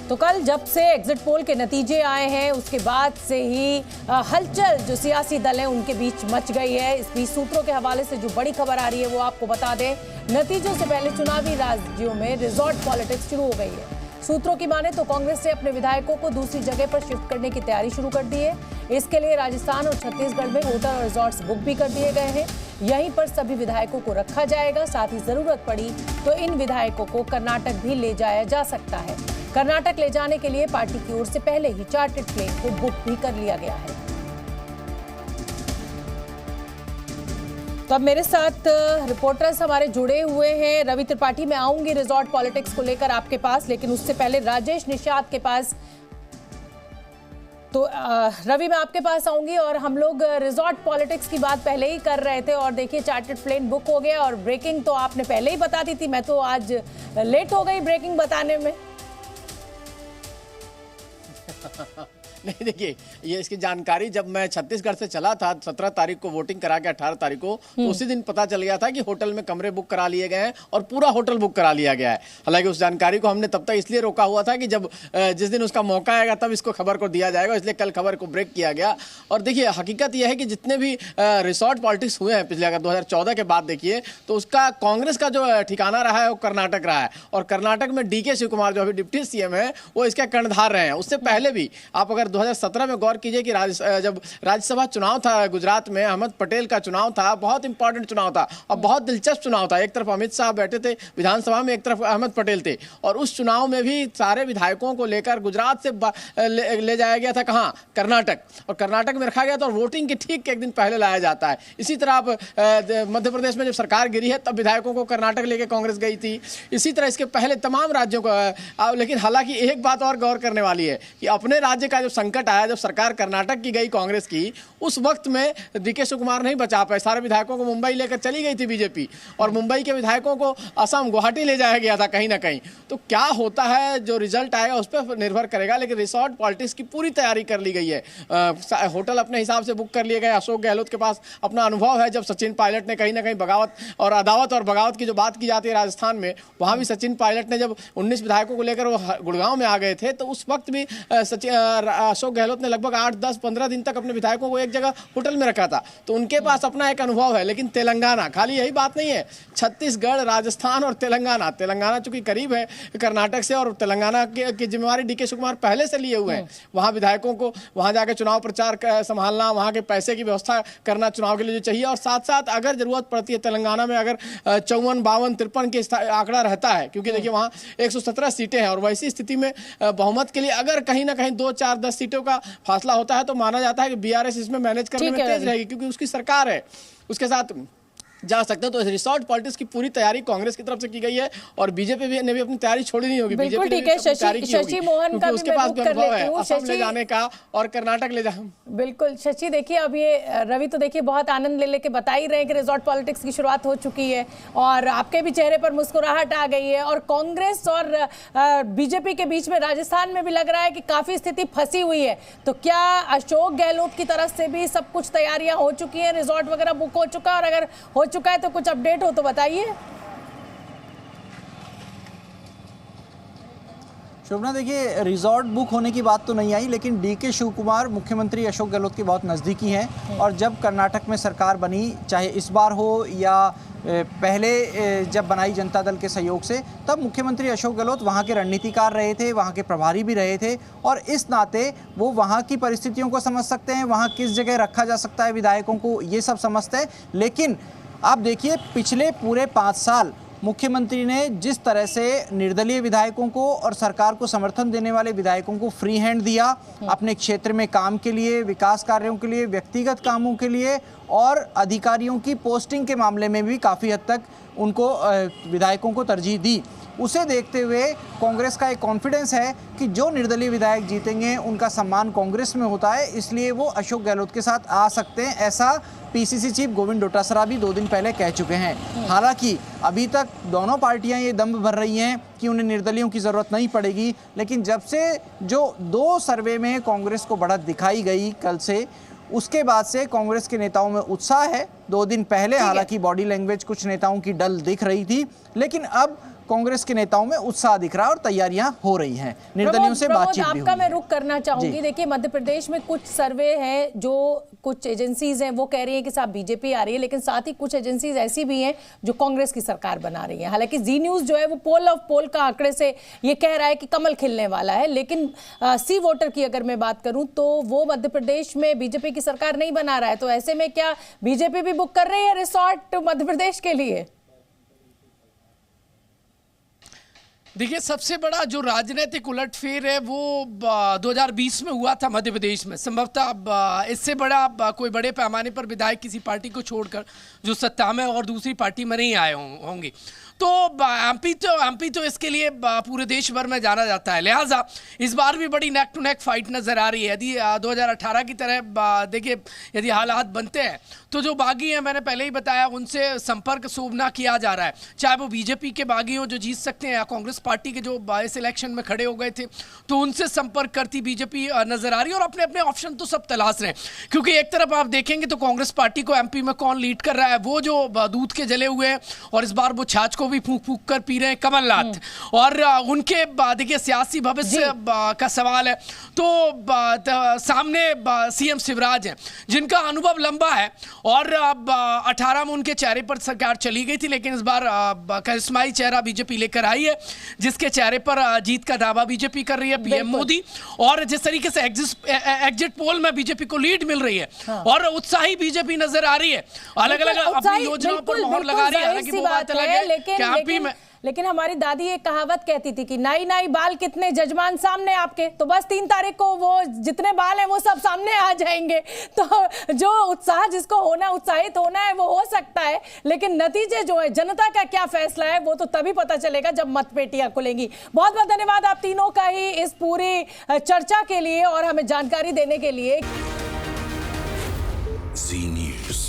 तो कल जब से एग्जिट पोल के नतीजे आए हैं उसके बाद से ही हलचल जो सियासी दल हैं उनके बीच मच गई है। इस बीच सूत्रों के हवाले से जो बड़ी खबर आ रही है वो आपको बता दें, नतीजों से पहले चुनावी राज्यों में रिजॉर्ट पॉलिटिक्स शुरू हो गई है। सूत्रों की माने तो कांग्रेस ने अपने विधायकों को दूसरी जगह पर शिफ्ट करने की तैयारी शुरू कर दी है। इसके लिए राजस्थान और छत्तीसगढ़ में होटल और रिजॉर्ट्स बुक भी कर दिए गए हैं। यहीं पर सभी विधायकों को रखा जाएगा। साथ ही जरूरत पड़ी तो इन विधायकों को कर्नाटक भी ले जाया जा सकता है। कर्नाटक ले जाने के लिए पार्टी की ओर से पहले ही चार्टर्ड प्लेन को बुक भी कर लिया गया है। तो अब मेरे साथ रिपोर्टर्स हमारे जुड़े हुए हैं। रवि त्रिपाठी, मैं आऊंगी रिजॉर्ट पॉलिटिक्स को लेकर आपके पास, लेकिन उससे पहले राजेश निषाद के पास। तो रवि, मैं आपके पास आऊंगी और हम लोग रिजॉर्ट पॉलिटिक्स की बात पहले ही कर रहे थे और देखिए चार्टर्ड प्लेन बुक हो गया और ब्रेकिंग तो आपने पहले ही बता दी थी। मैं तो आज लेट हो गई ब्रेकिंग बताने में। नहीं, देखिए ये इसकी जानकारी जब मैं छत्तीसगढ़ से चला था 17 तारीख को वोटिंग करा के 18 तारीख को, तो उसी दिन पता चल गया था कि होटल में कमरे बुक करा लिए गए हैं और पूरा होटल बुक करा लिया गया है। हालांकि उस जानकारी को हमने तब तक इसलिए रोका हुआ था कि जब जिस दिन उसका मौका आएगा तब इसको खबर को दिया जाएगा, इसलिए कल खबर को ब्रेक किया गया। और देखिए हकीकत यह है कि जितने भी रिसॉर्ट पॉलिटिक्स हुए हैं पिछले, अगर 2014 के बाद देखिए तो उसका कांग्रेस का जो ठिकाना रहा है वो कर्नाटक रहा है। और कर्नाटक में DK शिव कुमार जो अभी डिप्टी CM है वो इसका कर्णधार रहे हैं। उससे पहले भी आप अगर 2017 में गौर कीजिए कि जब राज्यसभा चुनाव था गुजरात में, अहमद पटेल का चुनाव था, बहुत इंपॉर्टेंट चुनाव था और बहुत दिलचस्प चुनाव था। एक तरफ अमित शाह बैठे थे विधानसभा में, एक तरफ अहमद पटेल थे और उस चुनाव में भी सारे विधायकों को लेकर गुजरात से ले जाया गया था कहाँ, कर्नाटक, और कर्नाटक में रखा गया था और वोटिंग के ठीक एक दिन पहले लाया जाता है। इसी तरह आप मध्य प्रदेश में जब सरकार गिरी है तब विधायकों को कर्नाटक लेके कांग्रेस गई थी। इसी तरह इसके पहले तमाम राज्यों को, लेकिन हालांकि एक बात और गौर करने वाली है कि अपने राज्य का जो संकट आया, जब सरकार कर्नाटक की गई कांग्रेस की, उस वक्त में DK शिव कुमार नहीं बचा पाए। सारे विधायकों को मुंबई लेकर चली गई थी बीजेपी और मुंबई के विधायकों को असम, गुवाहाटी ले जाया गया था कहीं ना कहीं। तो क्या होता है, जो रिजल्ट आएगा उस पर निर्भर करेगा। लेकिन रिसॉर्ट पॉलिटिक्स की पूरी तैयारी कर ली गई है। होटल अपने हिसाब से बुक कर लिए गए। अशोक गहलोत के पास अपना अनुभव है। जब सचिन पायलट ने कहीं ना कहीं बगावत और अदावत और बगावत की जो बात की जाती है राजस्थान में, वहां भी सचिन पायलट ने जब 19 विधायकों को लेकर वो गुड़गांव में आ गए थे तो उस वक्त भी अशोक गहलोत ने लगभग 8, 10, 15 दिन तक अपने विधायकों को एक जगह होटल में रखा था। तो उनके पास अपना एक अनुभव है। लेकिन तेलंगाना, खाली यही बात नहीं है, छत्तीसगढ़, राजस्थान और तेलंगाना चूंकि करीब है कर्नाटक से और तेलंगाना की जिम्मेवारी DK शिव कुमार पहले से लिए हुए हैं। वहां विधायकों को वहां जाकर चुनाव प्रचार संभालना, वहां के पैसे की व्यवस्था करना चुनाव के लिए जो चाहिए, और साथ साथ अगर जरूरत पड़ती है तेलंगाना में अगर 54, 52, 53 के आंकड़ा रहता है, क्योंकि देखिए वहां 117 सीटें हैं और वैसी स्थिति में बहुमत के लिए अगर कहीं ना कहीं 2, 4, 10 सीटों का फासला होता है तो माना जाता है कि BRS इसमें मैनेज करने में तेज रहेगी, क्योंकि उसकी सरकार है, उसके साथ जा सकते हैं। तो रिसॉर्ट पॉलिटिक्स की पूरी तैयारी कांग्रेस की तरफ से की गई है और बीजेपी ने भी अपनी तैयारी छोड़ी नहीं होगी। बिल्कुल ठीक है। शशि मोहन का उसके पास भी अनुभव है असम ले जाने का और कर्नाटक ले जाने। बिल्कुल शशि, देखिए अब ये रवि तो देखिए बहुत आनंद ले लेके बता ही रहे हैं कि रिसॉर्ट पॉलिटिक्स की शुरुआत हो चुकी है और आपके भी चेहरे पर मुस्कुराहट आ गई है और कांग्रेस और बीजेपी के बीच में राजस्थान में भी लग रहा है कि काफी स्थिति फंसी हुई है। तो क्या अशोक गहलोत की तरफ से भी सब कुछ तैयारियां हो चुकी हैं, रिजॉर्ट वगैरह बुक हो चुका है, और अगर हो चुका है तो कुछ अपडेट हो तो बताइए। शोभना, देखिए रिजॉर्ट बुक होने की बात तो नहीं आई, लेकिन DK शिव कुमार मुख्यमंत्री अशोक गहलोत के बहुत नज़दीकी हैं और जब कर्नाटक में सरकार बनी, चाहे इस बार हो या पहले जब बनाई जनता दल के सहयोग से, तब मुख्यमंत्री अशोक गहलोत वहाँ के रणनीतिकार रहे थे, वहाँ के प्रभारी भी रहे थे और इस नाते वो वहाँ की परिस्थितियों को समझ सकते हैं, वहाँ किस जगह रखा जा सकता है विधायकों को, ये सब समझते हैं। लेकिन आप देखिए पिछले पूरे 5 साल मुख्यमंत्री ने जिस तरह से निर्दलीय विधायकों को और सरकार को समर्थन देने वाले विधायकों को फ्री हैंड दिया अपने क्षेत्र में काम के लिए, विकास कार्यों के लिए, व्यक्तिगत कामों के लिए और अधिकारियों की पोस्टिंग के मामले में भी काफ़ी हद तक उनको विधायकों को तरजीह दी, उसे देखते हुए कांग्रेस का एक कॉन्फिडेंस है कि जो निर्दलीय विधायक जीतेंगे उनका सम्मान कांग्रेस में होता है, इसलिए वो अशोक गहलोत के साथ आ सकते हैं। ऐसा PCC चीफ गोविंद डोटासरा भी 2 दिन पहले कह चुके हैं। हालांकि अभी तक दोनों पार्टियां ये दम भर रही हैं कि उन्हें निर्दलियों की ज़रूरत नहीं पड़ेगी, लेकिन जब से जो 2 सर्वे में कांग्रेस को बढ़त दिखाई गई कल से, उसके बाद से कांग्रेस के नेताओं में उत्साह है। 2 दिन पहले हालांकि बॉडी लैंग्वेज कुछ नेताओं की डल दिख रही थी, लेकिन अब कांग्रेस के नेताओं में उत्साह दिख रहा है और तैयारियां हो रही हैं। निर्दलियों से बातचीत भी हुई आपका मैं है। रुख करना चाहूंगी। देखिए, मध्य प्रदेश में कुछ सर्वे हैं, जो कुछ एजेंसीज हैं वो कह रही हैं कि साहब बीजेपी आ रही है, लेकिन साथ ही कुछ एजेंसीज ऐसी भी हैं जो कांग्रेस की सरकार बना रही है। हालांकि जी न्यूज जो है वो पोल ऑफ पोल का आंकड़े से ये कह रहा है कि कमल खिलने वाला है, लेकिन सी वोटर की अगर मैं बात करूं तो वो मध्य प्रदेश में बीजेपी की सरकार नहीं बना रहा है। तो ऐसे में क्या बीजेपी भी बुक कर रही है रिसोर्ट मध्य प्रदेश के लिए? देखिए, सबसे बड़ा जो राजनीतिक उलटफेर है वो 2020 में हुआ था मध्य प्रदेश में। संभवतः इससे बड़ा कोई बड़े पैमाने पर विधायक किसी पार्टी को छोड़कर जो सत्ता में और दूसरी पार्टी में नहीं आए होंगे। तो एमपी तो इसके लिए पूरे देश भर में जाना जाता है। लिहाजा इस बार भी बड़ी नेक टू नेक फाइट नजर आ रही है। यदि 2018 की तरह देखिए, यदि हालात बनते हैं तो जो बागी हैं, मैंने पहले ही बताया, उनसे संपर्क शोभना किया जा रहा है। चाहे वो बीजेपी के बागी हों जो जीत सकते हैं, या कांग्रेस पार्टी के जो इस इलेक्शन में खड़े हो गए थे, तो उनसे संपर्क करती बीजेपी नजर आ रही है। और अपने अपने ऑप्शन तो सब तलाश रहे हैं, क्योंकि एक तरफ आप देखेंगे तो कांग्रेस पार्टी को एमपी में कौन लीड कर रहा है, वो जो दूध के जले हुए हैं और इस बार वो छाछ को भी फूंक फूंक कर पी रहे हैं, कमलनाथ। और उनके देखिए सियासी भविष्य का सवाल है। तो सामने सीएम शिवराज हैं, जिनका अनुभव लंबा है और 18 में उनके चेहरे पर सरकार चली गई थी, लेकिन इस बार करिश्माई चेहरा बीजेपी लेकर आई है, जिसके चेहरे पर जीत का दावा बीजेपी कर रही है, पीएम मोदी। और जिस तरीके से एग्जिट पोल में बीजेपी को लीड मिल रही है और उत्साही बीजेपी नजर आ रही है, अलग अलग अपनी योजनाओं पर मोहर लगा रही है। हालांकि वो बात अलग है कि एमपी में, लेकिन हमारी दादी एक कहावत कहती थी कि नाई नाई बाल कितने जजमान सामने आपके, तो बस 3 तारीख को वो जितने बाल हैं वो सब सामने आ जाएंगे। तो जो उत्साह जिसको होना, उत्साहित होना है, वो हो सकता है, लेकिन नतीजे जो है, जनता का क्या फैसला है, वो तो तभी पता चलेगा जब मतपेटियां खुलेंगी। बहुत बहुत धन्यवाद आप तीनों का ही इस पूरी चर्चा के लिए और हमें जानकारी देने के लिए। जी न्यूज़।